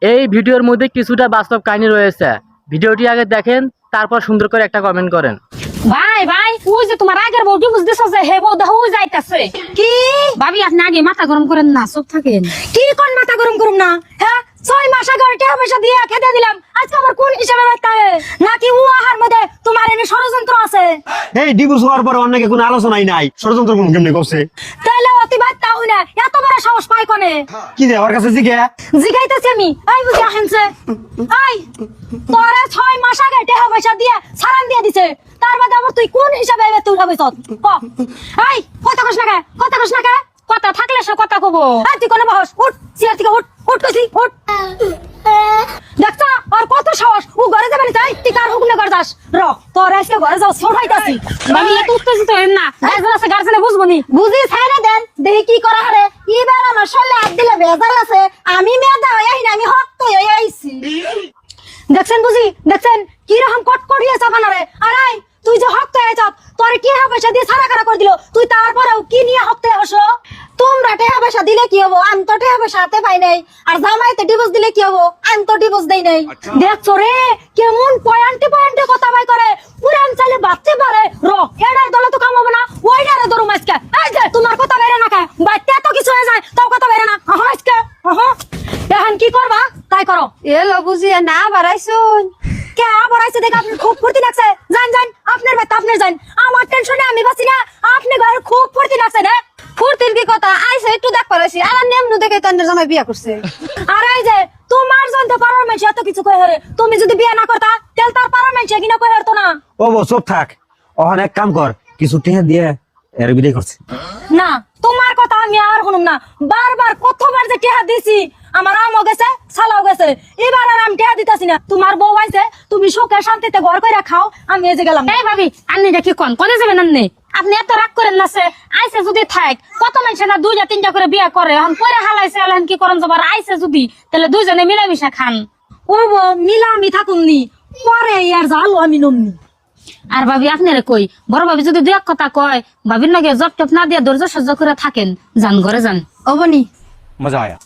এই ভিডিওর মধ্যে কিছুটা বাস্তব কাহিনী রয়েছে। ভিডিওটি আগে দেখেন, তারপর সুন্দর করে একটা কমেন্ট করেন। ভাই ভাই ওই যে তোমার আগের বউ ডিভোর্স দিছো যে হে বউ দেখো ওই যাইতাছে। কি ভাবি আপনি আগে মাথা গরম করেন না, চুপ থাকেন। কি কোন মাথা গরম করুম না? হ্যাঁ 6 মাস আগে টাকা পয়সা দিয়ে খেতে দিলাম, আজকে আবার কোন হিসাবে বাঁচতে নাকি ও আহার মধ্যে তোমার এনে ষড়যন্ত্র আছে? এই ডিভোর্স হওয়ার পর অনেকে কোনো আলোচনাই নাই, ষড়যন্ত্র কোন কেমনে করছে? তাইলে অতি বাচ্চা হই না, এত বড় সাহস পাই কোনে? কি রে আমার কাছে জিজ্ঞা? জিগাইতেছি আমি, এই বুঝি আহেনছে এই তোরে 6 মাস আগে টাকা পয়সা দিয়ে সারান দিয়ে দিছে, তার বাদে আবার তুই কোন হিসাবে তুই উঠাবইছ? ক এই কথা কস না কে? কথা কস না কে? কথা থাকলে সে কথা কব। এই তুই কোন বহস? উঠ চেয়ার থেকে উঠ, উঠ কইছি উঠ। দেখছ আর কত সাহস, ও ঘরে যাবে না? তাই তুই কার হুকুমে ঘর যাস? র তোর আজকে ঘরে যাও, ছড়াইতাছি। ভাবি এত উত্তেজিত হইন না, গার্জেন আছে গার্জেনে বুঝবো নি। বুঝি ছাইরে দেন, দেখি কি করা হারে। এবার আমার শরীরে হাত দিলে ভেজাল আছে, আমি মেয়েদা হই আইনা, আমি হক্ত হই আইছি। দেখছেন বুঝি, দেখছেন কি রকম কটকটিয়ে চাপানারে। আর আই তুই যে হক্ত হয়েছ, তোর কি পয়সা দিয়ে সারা খারা করে দিল, তুই তারপরেও কি নিয়ে হক্ত হসো? তোমরা টাকা পয়সা দিলে কি হবো? আমি তো টাকা পয়সা হাতে পাই নাই। আর জামাইতে ডিভোর্স দিলে কি হবো? আমি তো ডিভোর্স দেই নাই। দেখছো রে কেমন পয়েন্টে পয়েন্টে কথা বাই করে, পুরান চালে বাচ্চা পারে। র এটার দলে তো কাম হবে না, ওইটারে ধরো মাইসকে। এই যে তোমার কথা বাইরে না খায়, বাচ্চা এত কিছু হয়ে যায় তাও কথা বাইরে না। আজকে এখন কি করবা তাই করো। এলো বুঝিয়ে না বাড়াইছুন। কে আবার আইছে দেখে আপনি খুব ফুর্তি লাগছে? যান যান আপনার বাড়িতে আপনার যান, আমার টেনশনে আমি বাঁচি না। আপনি ঘরে খুব ফুর্তি লাগছে না? ফুর্তির কি কথা, আইছে একটু দেখ পারাইছি আর নেমনু দেখে তান্ডের জামাই বিয়া করছে। আর এই যে তোমার জন্য পাড়ার মানুষ এত কিছু কই হারে, তুমি যদি বিয়ে না করতা তাহলে তার পাড়ার মানুষ কিনা কই হারতো না। ও বউ চুপ থাক, ওখানে এক কাম কর, কিছু টিহা দিয়ে এর বিদায় করছে। না তোমার কথা আমি আর শুনুম না। বারবার কতবার যে টেহা দিছি, আমার আমও গেছে সালাও গেছে, এবার আর আমি টেহা দিতাছি না। তোমার বউ আইছে, তুমি সুখে শান্তিতে ঘর কইরা খাও, আমি এই যে গেলাম। এই ভাবি আপনি কি কোন কোনে যাবেন আপনি? আপনি এত রাগ করেন না, সে আইছে যদি থাক, কত মানুষ না 2টা 3টা করে বিয়া করে, এখন পরে হালাইছে এখন কি করেন যাবার? আইছে যদি তাহলে দুইজনে মিলামিশা খান। ও বউ মিলা আমি থাকুননি, পরে আর জালো আমি নমনি। আর ভাবি আপনারে কই, বড় ভাবি যদি দুই এক কথা কয়, ভাবির নাকি জব টপ না দিয়ে ধৈর্য সহ্য করে থাকেন, যান ঘরে যান। অবনি মজা আয়া।